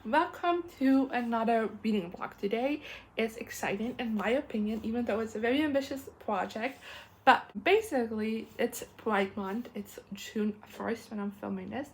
Welcome to another reading vlog. Today is exciting in my opinion, even though it's a very ambitious project. But basically, it's Pride Month. It's June 1st when I'm filming this.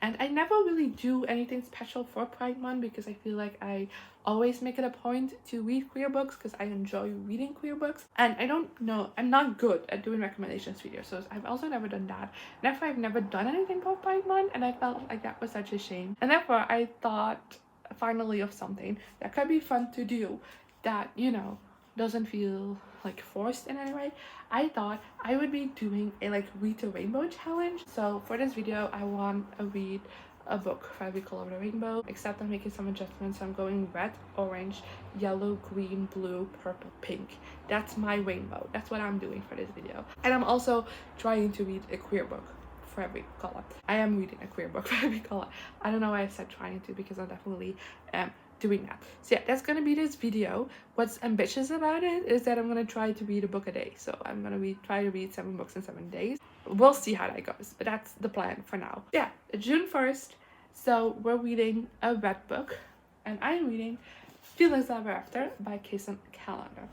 And I never really do anything special for Pride Month because I feel like I always make it a point to read queer books because I enjoy reading queer books. And I don't know, I'm not good at doing recommendations videos, so I've also never done that. Therefore, I've never done anything for Pride Month, and I felt like that was such a shame. And therefore, I thought finally of something that could be fun to do that, you know, doesn't feel like forced in any way. I thought I would be doing a read the rainbow challenge. So for this video I want to read a book for every color of the rainbow, except I'm making some adjustments. I'm going red, orange, yellow, green, blue, purple, pink. That's my rainbow. That's what I'm doing for this video. And I'm also trying to read a queer book for every color. I am reading a queer book for every color. I don't know why I said trying to, because I definitely am doing that. So yeah, that's gonna be this video. What's ambitious about it is that I'm gonna try to read a book a day. So I'm gonna try to read 7 books in 7 days. We'll see how that goes, but that's the plan for now. Yeah, June 1st. So we're reading a red book, and I'm reading Felix Ever After by Kacen Callender.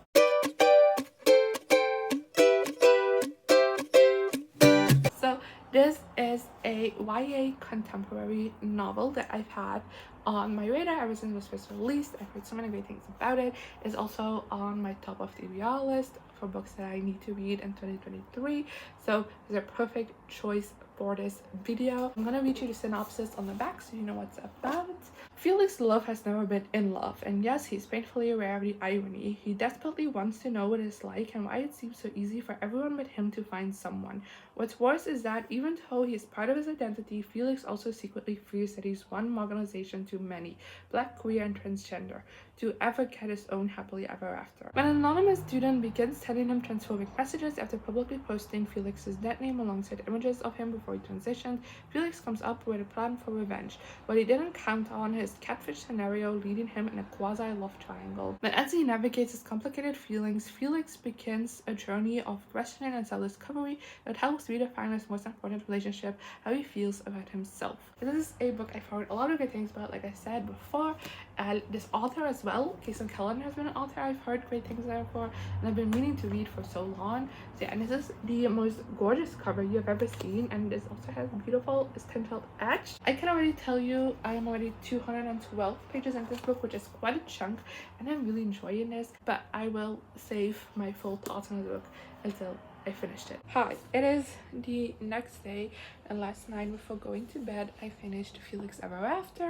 So this is a YA contemporary novel that I've had on my radar ever since it was first released. I've heard so many great things about it. It's also on my top of the TBR list for books that I need to read in 2023. So it's a perfect choice for this video. I'm gonna read you the synopsis on the back so you know what's about. Felix's love has never been in love, and yes, he's painfully aware of the irony. He desperately wants to know what it's like and why it seems so easy for everyone but him to find someone. What's worse is that even though he is proud of his identity, Felix also secretly fears that he's one marginalization too many, black, queer, and transgender, to ever get his own happily ever after. When an anonymous student begins sending him transphobic messages after publicly posting Felix's dead name alongside images of him before he transitioned, Felix comes up with a plan for revenge. What he didn't count on is catfish scenario leading him in a quasi-love triangle. But as he navigates his complicated feelings, Felix begins a journey of questioning and self-discovery that helps redefine his most important relationship, how he feels about himself. This is a book I've heard a lot of good things about, like I said before, and this author as well, Kacen Callender, has been an author I've heard great things about for, and I've been meaning to read for so long. So yeah, and this is the most gorgeous cover you've ever seen, and this also has beautiful stenciled edge. I can already tell you I am already 212 pages in this book, which is quite a chunk, and I'm really enjoying this, but I will save my full thoughts on the book until I finished it. Hi, it is the next day, and last night before going to bed I finished Felix Ever After,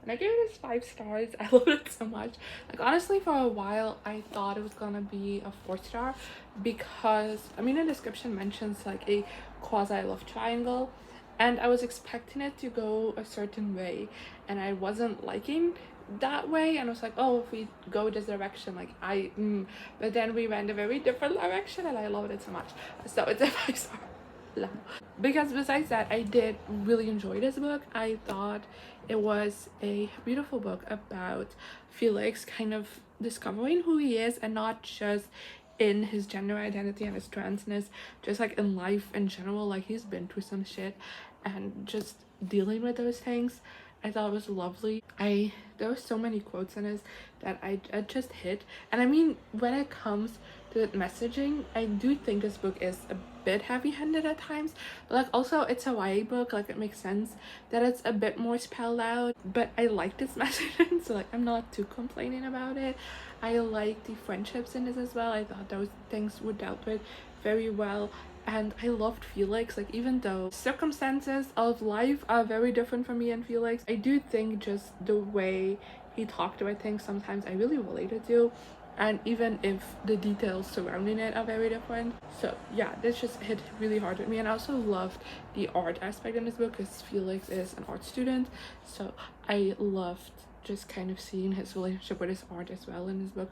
and I gave it 5 stars. I loved it so much. Like honestly, for a while I thought it was gonna be a 4-star because I mean the description mentions like a quasi love triangle, and I was expecting it to go a certain way, and I wasn't liking that way, and I was like, oh, if we go this direction, like but then we went a very different direction, and I loved it so much. So it's a 5-star because besides that I did really enjoy this book. I thought it was a beautiful book about Felix kind of discovering who he is, and not just in his gender identity and his transness, just like in life in general. Like he's been through some shit and just dealing with those things. I thought it was lovely. There were so many quotes in this that I just hit. And I mean, when it comes to messaging, I do think this book is a bit heavy-handed at times, but like also it's a YA book, like it makes sense that it's a bit more spelled out, but I like this messaging, so like I'm not too complaining about it. I like the friendships in this as well. I thought those things were dealt with very well. And I loved Felix. Like even though circumstances of life are very different for me and Felix, I do think just the way he talked about things sometimes I really related to, and even if the details surrounding it are very different. So yeah, this just hit really hard with me. And I also loved the art aspect in this book because Felix is an art student, so I loved just kind of seeing his relationship with his art as well in this book.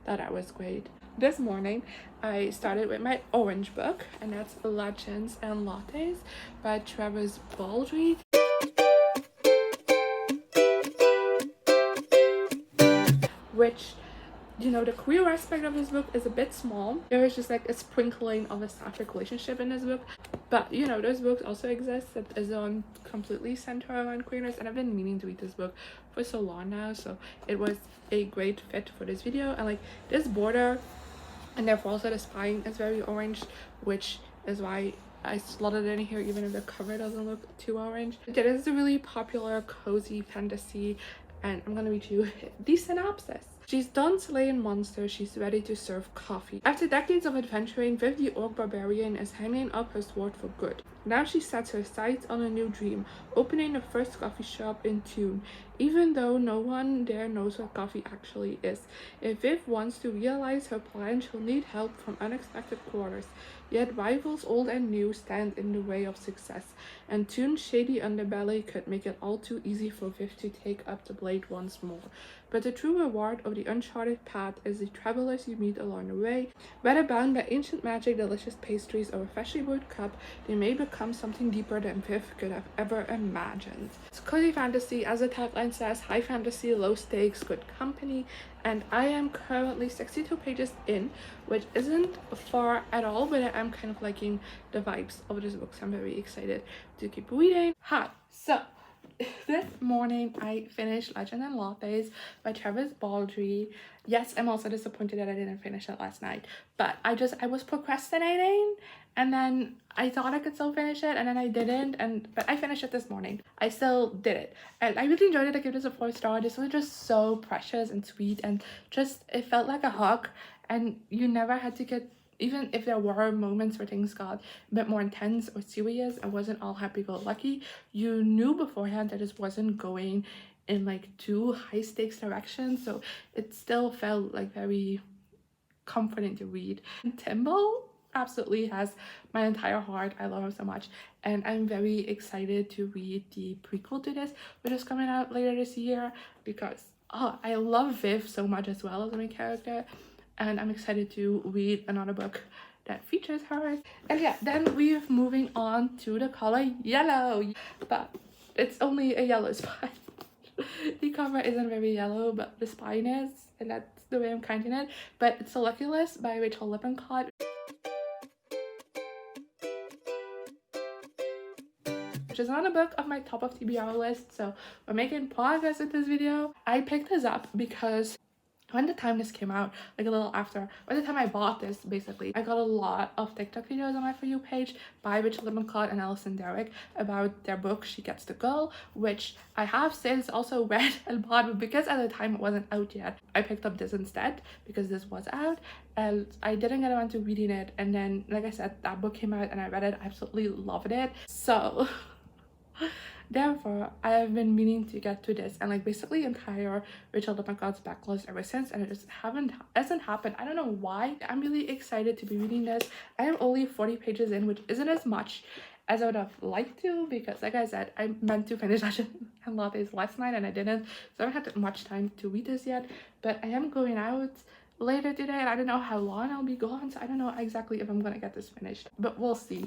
That was great. This morning I started with my orange book, and that's Lattes and Lattes by Baldree. Which, you know, the queer aspect of this book is a bit small. There is just like a sprinkling of a sapphic relationship in this book. But you know, those books also exist that is on completely centered around queerness, and I've been meaning to read this book for so long now, so it was a great fit for this video. And like this border and therefore also the spine is very orange, which is why I slotted it in here even if the cover doesn't look too orange. It is a really popular cozy fantasy, and I'm gonna read you the synopsis. She's done slaying monsters, she's ready to serve coffee. After decades of adventuring, Viv the Orc Barbarian is hanging up her sword for good. Now she sets her sights on a new dream, opening the first coffee shop in Tune, even though no one there knows what coffee actually is. If Viv wants to realize her plan, she'll need help from unexpected quarters. Yet rivals old and new stand in the way of success, and Tune's shady underbelly could make it all too easy for Viv to take up the blade once more. But the true reward of the uncharted path is the travelers you meet along the way. Whether bound by ancient magic, delicious pastries, or a freshly brewed cup, they may become something deeper than Viv could have ever imagined. It's cozy fantasy, as the tagline says, high fantasy, low stakes, good company, and I am currently 62 pages in, which isn't far at all, but I am kind of liking the vibes of this book, so I'm very excited to keep reading. Hi, so this morning I finished Legend and Lattes by Travis Baldree. Yes, I'm also disappointed that I didn't finish it last night, but I was procrastinating, and then I thought I could still finish it, and then I didn't, but I finished it this morning. I still did it, and I really enjoyed it. I gave this a 4-star. This was just so precious and sweet, and just it felt like a hug, and you never had to get, even if there were moments where things got a bit more intense or serious and wasn't all happy-go-lucky, you knew beforehand that this wasn't going in like too high stakes directions, so it still felt like very comforting to read. And Timble absolutely has my entire heart. I love him so much, and I'm very excited to read the prequel to this, which is coming out later this year, because I love Viv so much as well as the main character, and I'm excited to read another book that features her. And yeah, then we're moving on to the color yellow, but it's only a yellow spine. The cover isn't very yellow, but the spine is, and that's the way I'm counting it. But it's Lukens by Rachael Lippincott, which is not a book of my top of TBR list, so we're making progress with this video. I picked this up because when the time this came out, like a little after, by the time I bought this, basically, I got a lot of TikTok videos on my For You page by Rachael Lippincott and Alison Derrick about their book, She Gets the Girl, which I have since also read and bought, but because at the time it wasn't out yet, I picked up this instead, because this was out, and I didn't get around to reading it, and then, like I said, that book came out and I read it, I absolutely loved it, so therefore, I have been meaning to get to this and like basically entire Rachael Lippincott's backlist ever since, and it just hasn't happened. I don't know why. I'm really excited to be reading this. I am only 40 pages in, which isn't as much as I would have liked to, because like I said, I meant to finish Legend and Lattes last night and I didn't, so I haven't had much time to read this yet. But I am going out later today and I don't know how long I'll be gone, so I don't know exactly if I'm gonna get this finished, but we'll see.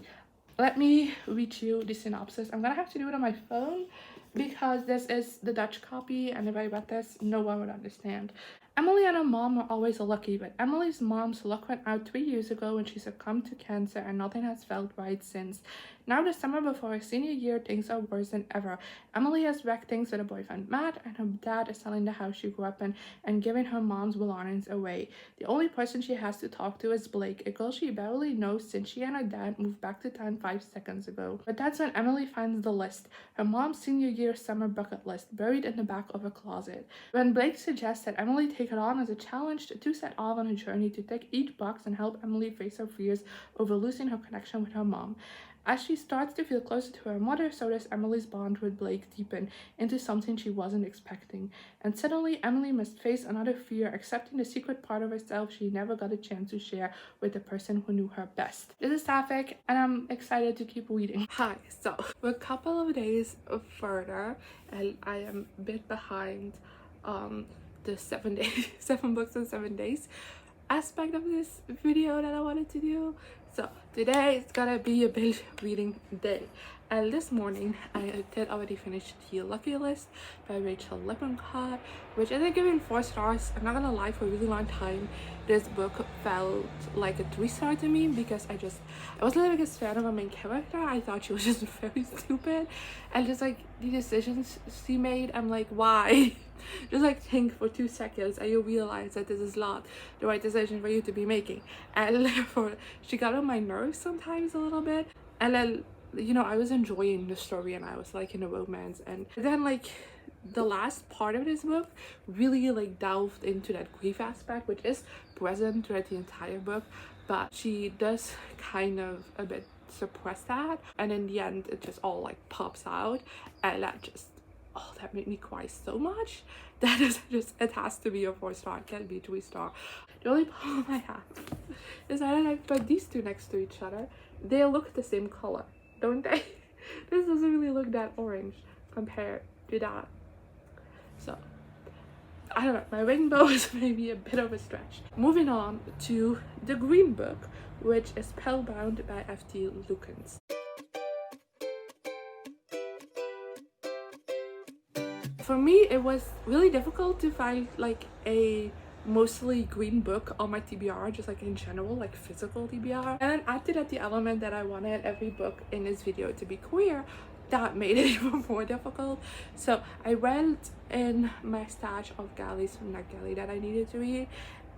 Let me read you the synopsis. I'm gonna have to do it on my phone because this is the Dutch copy, and if I read this, no one would understand. Emily and her mom were always lucky, but Emily's mom's luck went out 3 years ago when she succumbed to cancer, and nothing has felt right since. Now the summer before her senior year, things are worse than ever. Emily has wrecked things with her boyfriend Matt, and her dad is selling the house she grew up in and giving her mom's belongings away. The only person she has to talk to is Blake, a girl she barely knows since she and her dad moved back to town 5 seconds ago. But that's when Emily finds the list, her mom's senior year summer bucket list, buried in the back of her closet. When Blake suggests that Emily take it on as a challenge, the two set off on a journey to tick each box and help Emily face her fears over losing her connection with her mom. As she starts to feel closer to her mother, so does Emily's bond with Blake deepen into something she wasn't expecting. And suddenly, Emily must face another fear, accepting the secret part of herself she never got a chance to share with the person who knew her best. This is Sapphic, and I'm excited to keep reading. Hi, so we're a couple of days further, and I am a bit behind the 7 days, 7 books in 7 days. aspect of this video that I wanted to do. So today it's gonna be a binge reading day. And this morning I did already finish The Lucky List by Rachael Lippincott, which I think given 4 stars. I'm not gonna lie, for a really long time this book felt like a 3-star to me because I wasn't the biggest fan of a main character. I thought she was just very stupid, and just like the decisions she made, I'm like, why? Just like think for 2 seconds and you realize that this is not the right decision for you to be making, and therefore she got on my nerves sometimes a little bit. And then, you know, I was enjoying the story and I was like in a romance, and then like the last part of this book really like delved into that grief aspect, which is present throughout the entire book, but she does kind of a bit suppress that, and in the end it just all like pops out, and that made me cry so much that it has to be a 4-star. It can't be a 3-star. The only problem I have is that I put these two next to each other, they look the same color, don't they? This doesn't really look that orange compared to that. So I don't know, my rainbow is maybe a bit of a stretch. Moving on to the green book, which is Spellbound by F.T. Lukens. For me, it was really difficult to find like a mostly green book on my TBR, just like in general, like physical TBR. And then add to that the element that I wanted every book in this video to be queer, that made it even more difficult. So I went in my stash of galleys from that galley that I needed to read,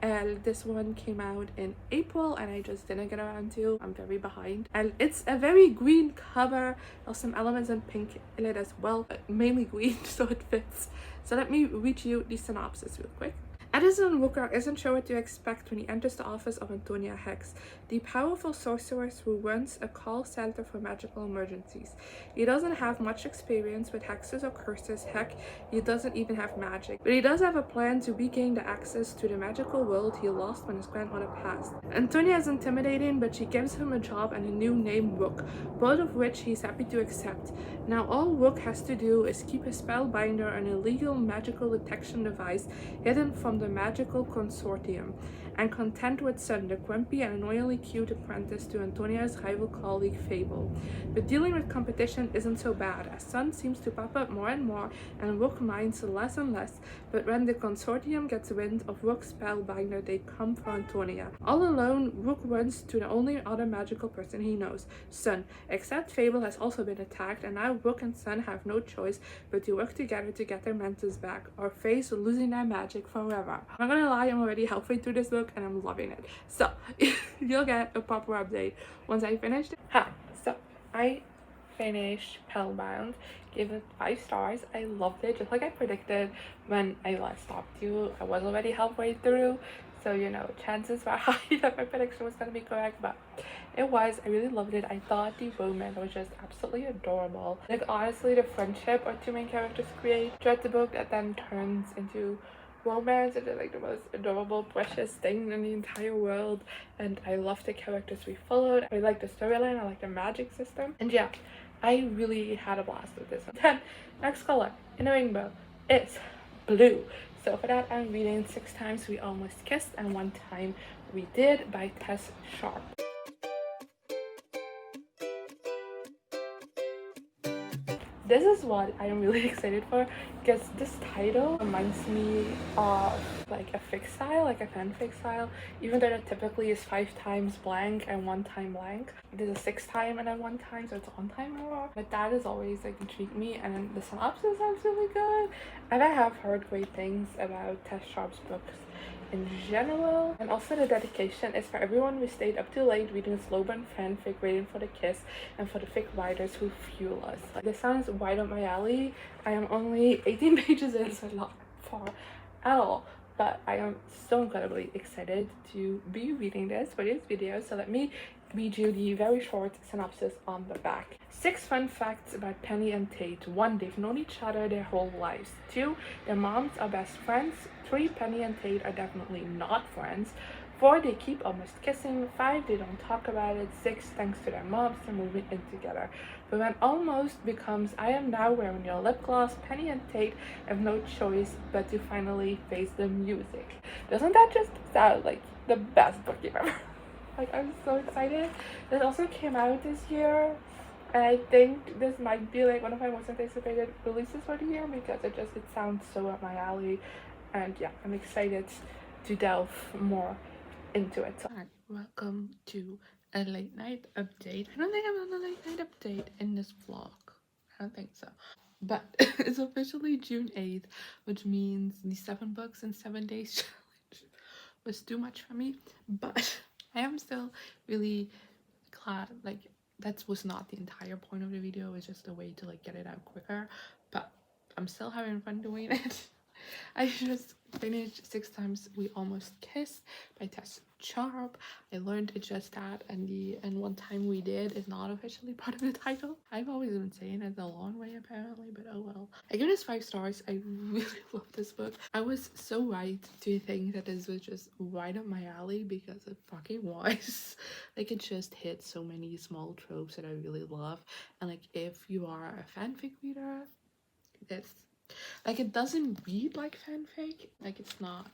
and this one came out in April and I just didn't get around to. I'm very behind, and it's a very green cover. There's some elements in pink in it as well, but mainly green, so it fits. So let me read you the synopsis real quick. Edison Walker isn't sure what to expect when he enters the office of Antonia Hex, the powerful sorceress who runs a call center for magical emergencies. He doesn't have much experience with hexes or curses, heck, he doesn't even have magic. But he does have a plan to regain the access to the magical world he lost when his grandmother passed. Antonia is intimidating, but she gives him a job and a new name, Rook, both of which he's happy to accept. Now all Rook has to do is keep his spellbinder, an illegal magical detection device, hidden from the magical consortium, and content with Sun, the grumpy and annoyingly cute apprentice to Antonia's rival colleague Fable. But dealing with competition isn't so bad, as Sun seems to pop up more and more and Rook minds less and less, but when the consortium gets wind of Rook's spellbinder, they come for Antonia. All alone, Rook runs to the only other magical person he knows, Sun, except Fable has also been attacked, and now Rook and Sun have no choice but to work together to get their mentors back, or face losing their magic forever. I'm not gonna lie, I'm already halfway through this book and I'm loving it. So you'll get a proper update once I finish it. So I finished Spellbound, gave it 5 stars. I loved it, just like I predicted when I last stopped you. I was already halfway through, so you know, chances were high that my prediction was gonna be correct, but it was. I really loved it. I thought the romance was just absolutely adorable. Like honestly, the friendship our 2 main characters create throughout the book that then turns into romance is like the most adorable, precious thing in the entire world, and I love the characters we followed. I like the storyline, I like the magic system, and yeah, I really had a blast with this one. Then next color in the rainbow is blue. So for that, I'm reading 6 Times We Almost Kissed and 1 Time We Did by Tess Sharpe. This is what I am really excited for, because this title reminds me of like a fic style, like a fanfic style, even though that typically is 5 times blank and 1 time blank. There's a 6th time and then 1 time, so it's 1 time more. But that has always like intrigued me, and then the synopsis sounds really good. And I have heard great things about Tess Sharpe's books in general, and also the dedication is for everyone who stayed up too late reading slow burn fanfic, waiting for the kiss, and for the fic writers who fuel us. Like, this sounds right up my alley. I am only 18 pages in, so not far at all, but I am so incredibly excited to be reading this for this video. So let me read you the very short synopsis on the back. 6 fun facts about Penny and Tate. 1, they've known each other their whole lives. 2, their moms are best friends. 3, Penny and Tate are definitely not friends. 4, they keep almost kissing. 5, they don't talk about it. 6, thanks to their moms, they're moving in together. But when almost becomes I am now wearing your lip gloss, Penny and Tate have no choice but to finally face the music. Doesn't that just sound like the best book you've ever? Like, I'm so excited. This also came out this year. And I think this might be like one of my most anticipated releases for the year because it sounds so up my alley. And yeah, I'm excited to delve more into it. So, hi, welcome to a late night update. I don't think I'm on a late night update in this vlog. I don't think so. But it's officially June 8th, which means the 7 books in 7 days challenge was too much for me. But I am still really glad, like, that was not the entire point of the video, it was just a way to like get it out quicker, but I'm still having fun doing it. I just finished 6 Times We Almost Kissed by Tess Sharpe. I learned it just that, and One Time We Did is not officially part of the title. I've always been saying it the long way apparently, but oh well. I give this 5 stars. I really love this book. I was so right to think that this was just right up my alley because it fucking was. Like, it just hit so many small tropes that I really love, and like if you are a fanfic reader, this, like, it doesn't read like fanfic. Like, it's not,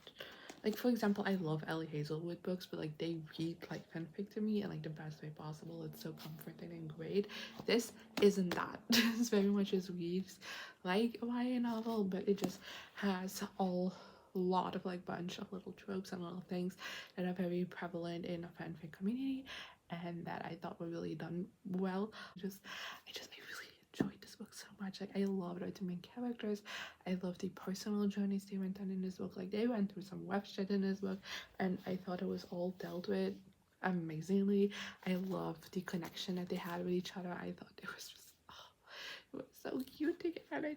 like, for example, I love Ellie Hazelwood books, but like they read like fanfic to me in like the best way possible. It's so comforting and great. This isn't that. This very much just reads like a YA novel, but it just has a lot of like bunch of little tropes and little things that are very prevalent in a fanfic community and that I thought were really done well. I really enjoyed this book so much. Like, I loved our two main characters. I loved the personal journeys they went on in this book. Like, they went through some rough shit in this book, and I thought it was all dealt with amazingly. I loved the connection that they had with each other. I thought it was just, it was so cute together.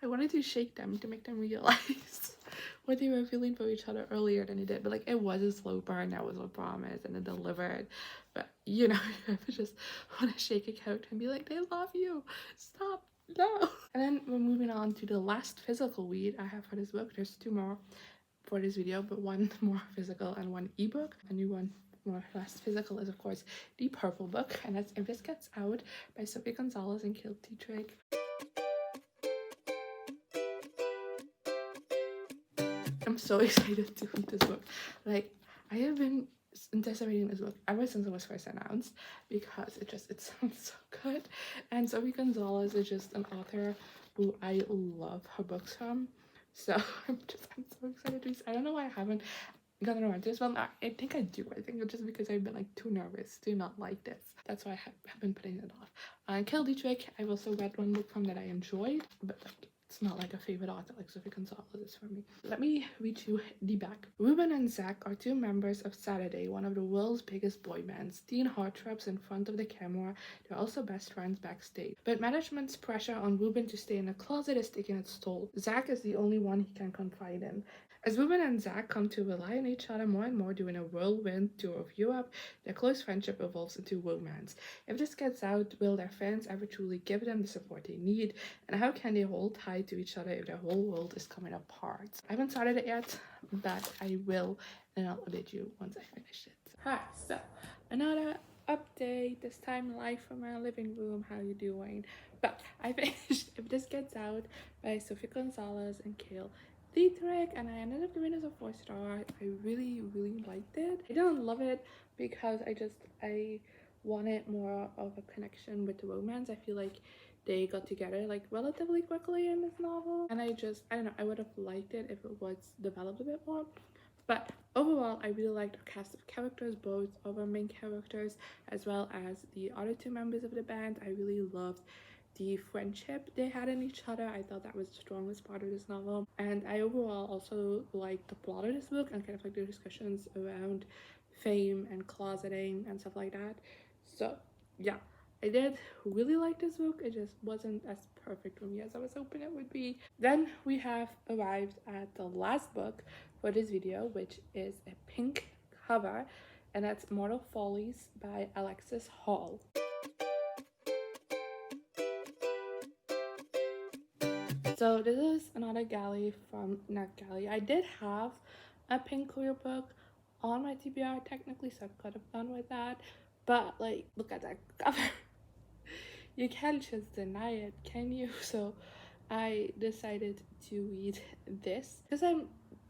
I wanted to shake them to make them realize what they were feeling for each other earlier than they did. But like, it was a slow burn. That was a promise, and it delivered. But you know, I just want to shake a character and be like, they love you. Stop. No. And then we're moving on to the last physical read I have for this book. There's 2 more for this video, but 1 more physical and 1 ebook. A new one more last physical is of course the purple book, and that's If This Gets Out by Sophie, Gonzales, and Cale, Dietrich. I'm so excited to read this book. Like, I have been anticipating this book ever since it was first announced because it sounds so good. And Sophie Gonzales is just an author who I love her books from. So I'm so excited to read. I don't know why I haven't gotten around to this one. I think I do. I think it's just because I've been like too nervous to not like this. That's why I have been putting it off. Cale, Dietrich, I've also read 1 book from that I enjoyed, but like, it's not like a favorite author like Sophie Gonzales is for me. Let me read you the back. Ruben and Zach are 2 members of Saturday, one of the world's biggest boy bands. Teen heartthrobs in front of the camera. They're also best friends backstage. But management's pressure on Ruben to stay in a closet is taking its toll. Zach is the only one he can confide in. As Ruben and Zach come to rely on each other more and more during a whirlwind tour of Europe, their close friendship evolves into romance. If this gets out, will their fans ever truly give them the support they need? And how can they hold tight to each other if their whole world is coming apart? I haven't started it yet, but I will, and I'll update you once I finish it. Hi, so another update, this time live from my living room. How you doing? But I finished If This Gets Out by Sophie Gonzales and Cale, Dietrich, and I ended up giving it a 4 star. I really liked it. I didn't love it because I wanted more of a connection with the romance. I feel like they got together like relatively quickly in this novel, and I don't know, I would have liked it if it was developed a bit more. But overall, I really liked our cast of characters, both of our main characters as well as the other 2 members of the band. I really loved the friendship they had in each other. I thought that was the strongest part of this novel, and I overall also liked the plot of this book and kind of like the discussions around fame and closeting and stuff like that. So yeah, I did really like this book. It just wasn't as perfect for me as I was hoping it would be. Then we have arrived at the last book for this video, which is a pink cover, and that's Mortal Follies by Alexis Hall. So this is another galley from, not galley, I did have a pink queer book on my TBR technically, so I could have gone with that. But like, look at that cover. You can't just deny it, can you? So I decided to read this because I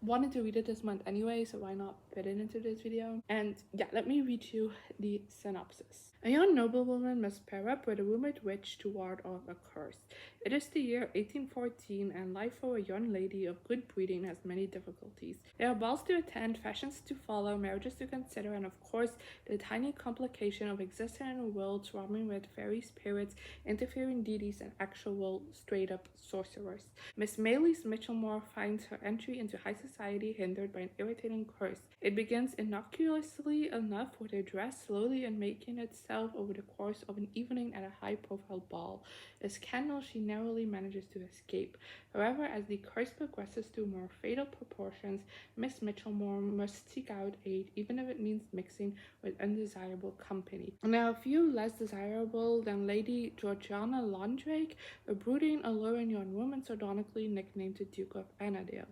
wanted to read it this month anyway, so why not fit it into this video? And yeah, let me read you the synopsis. A young noblewoman must pair up with a rumored witch to ward off a curse. It is the year 1814, and life for a young lady of good breeding has many difficulties. There are balls to attend, fashions to follow, marriages to consider, and of course, the tiny complication of existing in a world swarming with fairy spirits, interfering deities, and actual straight-up sorcerers. Miss Maylis Mitchellmore finds her entry into high society hindered by an irritating curse. It begins innocuously enough with her dress slowly unmaking itself over the course of an evening at a high-profile ball. A scandal she narrowly manages to escape. However, as the curse progresses to more fatal proportions, Miss Mitchellmore must seek out aid, even if it means mixing with undesirable company. Now, a few less desirable than Lady Georgiana Londrake, a brooding, alluring young woman sardonically nicknamed the Duke of Annandale,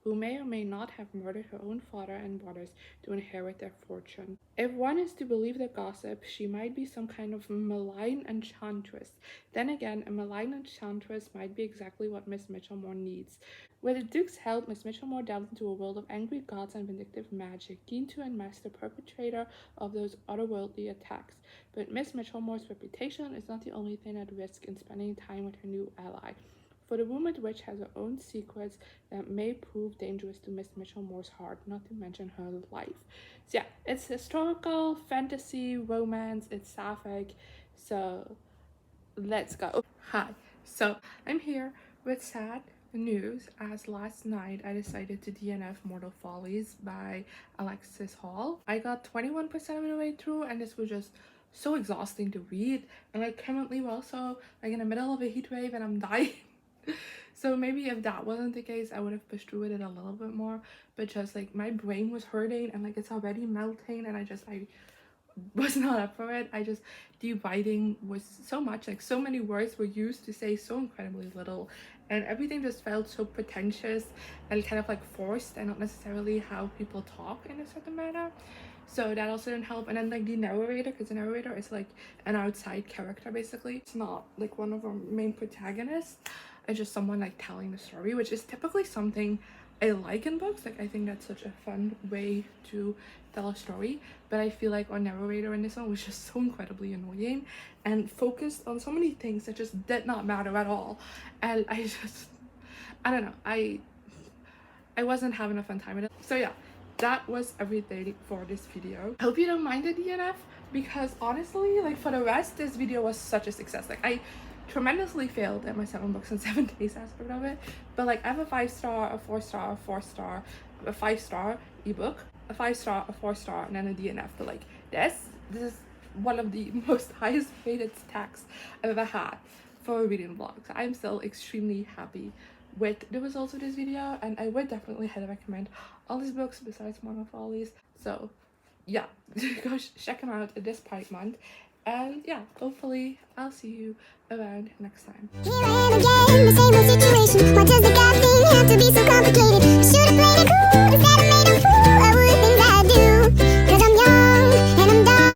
who may or may not have murdered her own father and brothers to inherit their fortune. If one is to believe the gossip, she might be some kind of malign enchantress. Then again, a malign enchantress might be exactly what Miss Mitchellmore needs. With the Duke's help, Miss Mitchellmore delves into a world of angry gods and vindictive magic, keen to unmask the perpetrator of those otherworldly attacks. But Miss Mitchellmore's reputation is not the only thing at risk in spending time with her new ally. For the rumored witch has her own secrets that may prove dangerous to Miss Mitchellmore's heart, not to mention her life. So yeah, it's historical, fantasy, romance, it's sapphic, so let's go. Hi, so I'm here with sad news, as last night I decided to DNF Mortal Follies by Alexis Hall. I got 21% of the way through, and this was just so exhausting to read, and like currently we're also like in the middle of a heat wave and I'm dying. So maybe if that wasn't the case, I would have pushed through with it a little bit more, but just like my brain was hurting and like it's already melting, and I was not up for it. The writing was so much, like so many words were used to say so incredibly little, and everything just felt so pretentious and kind of like forced and not necessarily how people talk in a certain manner. So that also didn't help. And then like the narrator, because the narrator is like an outside character basically. It's not like one of our main protagonists. It's just someone like telling the story, which is typically something I like in books. Like I think that's such a fun way to tell a story, but I feel like our narrator in this one was just so incredibly annoying and focused on so many things that just did not matter at all. And I don't know, I wasn't having a fun time with it. So yeah, that was everything for this video. I hope you don't mind the DNF, because honestly, like for the rest, this video was such a success. Like I tremendously failed at my 7 books in 7 days aspect of it, but like I have a 5-star, a 4-star, a 4-star, a 5-star ebook, a 5-star, a 4-star, and then a DNF. But like this is one of the most highest rated stacks I've ever had for a reading vlog. So I'm still extremely happy with the results of this video, and I would definitely highly recommend all these books besides Mortal Follies. So yeah, go check them out this Pride month. And yeah, hopefully I'll see you around next time. Here I am again, the same old situation. Why does the God thing have to be so complicated?